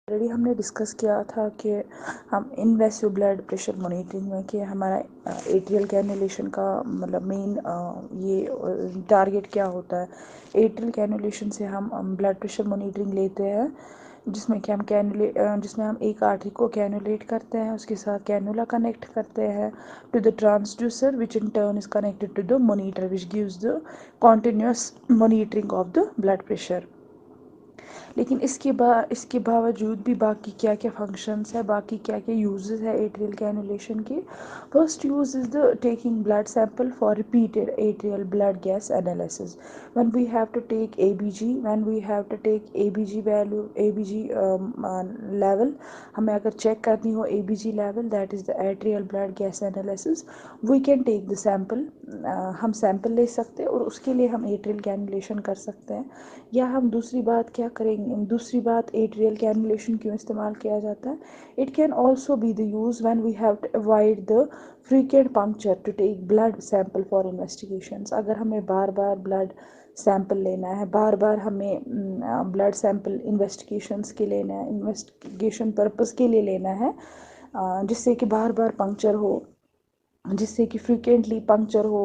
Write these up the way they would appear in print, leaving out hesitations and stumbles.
Already हमने discuss किया था कि हम इनवेसिव ब्लड प्रेशर मॉनिटरिंग में कि हमारा एट्रियल कैनुलेशन का मतलब मेन ये टारगेट क्या होता है। एट्रियल कैनुलेशन से हम ब्लड प्रेशर मॉनिटरिंग लेते हैं, जिसमें कि जिसमें हम एक आर्टरी को कैनुलेट करते हैं, उसके साथ कैनुला कनेक्ट करते हैं to the transducer which in turn is connected to the monitor which gives the continuous monitoring of the blood pressure. लेकिन इसके बावजूद भी बाकी क्या क्या फंक्शंस है, बाकी क्या क्या यूजेस है एट्रियल कैनुलेशन के। First use is the taking blood sample for repeated arterial blood gas analysis. When we have to take ABG, when we have to take ABG value, ABG level, हमें अगर check करनी हो ABG level, that is the arterial blood gas analysis, we can take the sample. हम sample ले सकते हैं और उसके लिए हम एट्रियल कैनुलेशन कर सकते हैं। या हम दूसरी बात क्या करेंगे, दूसरी बात एट्रियल कैनुलेशन क्यों इस्तेमाल किया जाता है। It can also be the use when we have to avoid the frequent puncture to take blood sample for investigations. अगर हमें बार बार ब्लड सैंपल लेना है, बार बार हमें ब्लड सैंपल इन्वेस्टिगेशंस के लेना है, इन्वेस्टिगेशन पर्पस के लिए लेना है, जिससे कि बार बार पंक्चर हो, जिससे कि फ्रिक्वेंटली पंक्चर हो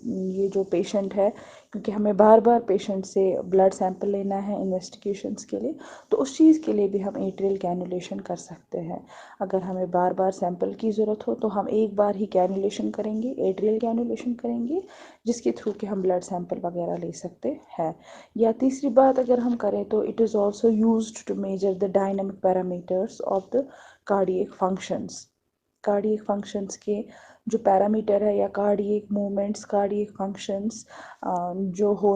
ये जो पेशेंट है, क्योंकि हमें बार बार पेशेंट से ब्लड सैंपल लेना है इन्वेस्टिगेशंस के लिए, तो उस चीज़ के लिए भी हम एट्रियल कैनुलेशन कर सकते हैं। अगर हमें बार बार सैंपल की ज़रूरत हो तो हम एक बार ही कैनुलेशन करेंगे, एट्रियल कैनुलेशन करेंगे, जिसके थ्रू के हम ब्लड सैंपल वगैरह ले सकते हैं। या तीसरी बात अगर हम करें तो it is also used to measure the dynamic parameters of the cardiac functions. Cardiac functions के जो पैरामीटर है या कार्डियक मूवमेंट्स, कार्डियक फंक्शंस जो हो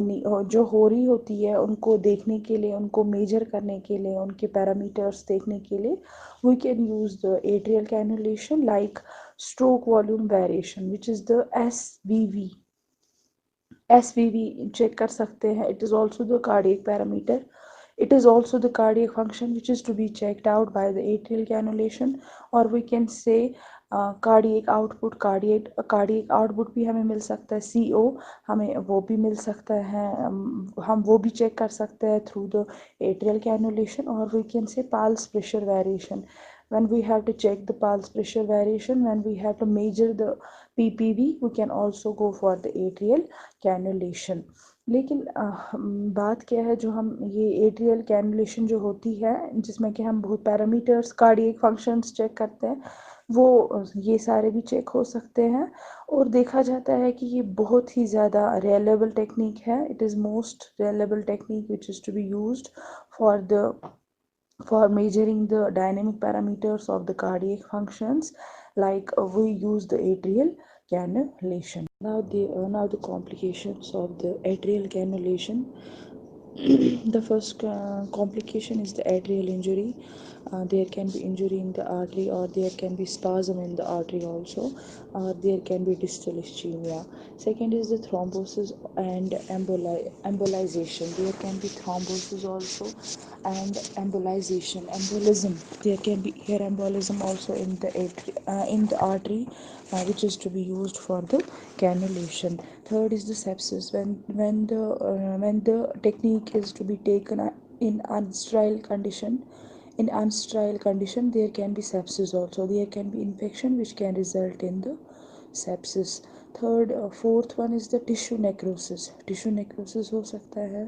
रही होती है, उनको देखने के लिए, उनको मेजर करने के लिए, उनके पैरामीटर्स देखने के लिए we can use the atrial cannulation like stroke volume variation which is the SVV check कर सकते हैं। It is also the cardiac parameter. It is also the cardiac function which is to be checked out by the atrial cannulation, or we can say cardiac output भी हमें मिल सकता है, CO हमें वो भी मिल सकता है, हम वो भी चेक कर सकते हैं थ्रू द atrial cannulation. और we can say pulse pressure variation, when we have to check the pulse pressure variation, when we have to measure the PPV, we can also go for the atrial cannulation. लेकिन बात क्या है, जो हम ये atrial cannulation जो होती है, जिसमें कि हम बहुत पैरामीटर्स कार्डियक फंक्शंस चेक करते हैं, वो ये सारे भी चेक हो सकते हैं। और देखा जाता है कि ये बहुत ही ज़्यादा रिलायबल टेक्निक है। It is most reliable technique which is to be used for measuring the dynamic parameters of the cardiac functions, like we use the atrial cannulation. Now the complications of the atrial cannulation. The first complication is the atrial injury. There can be injury in the artery, or there can be spasm in the artery also, or there can be distal ischemia. Second is the thrombosis and embolization. There can be thrombosis also and embolism. There can be air embolism also in the artery, which is to be used for the cannulation. Third is the sepsis. When the technique is to be taken in unsterile condition, there can be sepsis also. There can be infection which can result in the sepsis. Fourth one is the tissue necrosis. Tissue necrosis हो सकता है,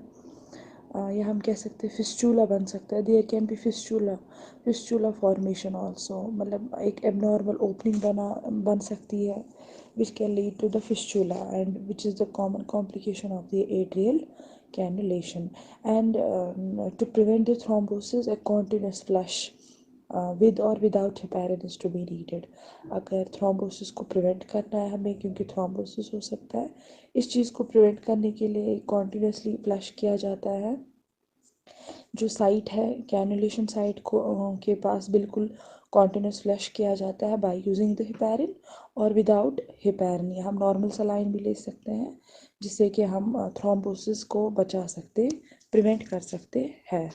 या हम कह सकते हैं फिस्चूला बन सकता है. There can be fistula formation also, मतलब एक एबनॉर्मल ओपनिंग बन सकती है which can lead to the fistula, and which is the common complication of the atrial cannulation. And to prevent the thrombosis, a continuous flush with or without heparin is to be needed. अगर thrombosis को prevent करना है हमें, क्योंकि thrombosis हो सकता है, इस चीज़ को प्रिवेंट करने के लिए कॉन्टिन्यूसली फ्लश किया जाता है। जो साइट है कैनुलेशन साइट को के पास बिल्कुल कॉन्टिन्यूस फ्लश किया जाता है बाय यूजिंग द हेपारिन और विदाउट हेपारिन, या हम नॉर्मल सलाइन भी ले सकते हैं, जिससे कि हम थ्रोम्बोसिस को बचा सकते, प्रिवेंट कर सकते हैं।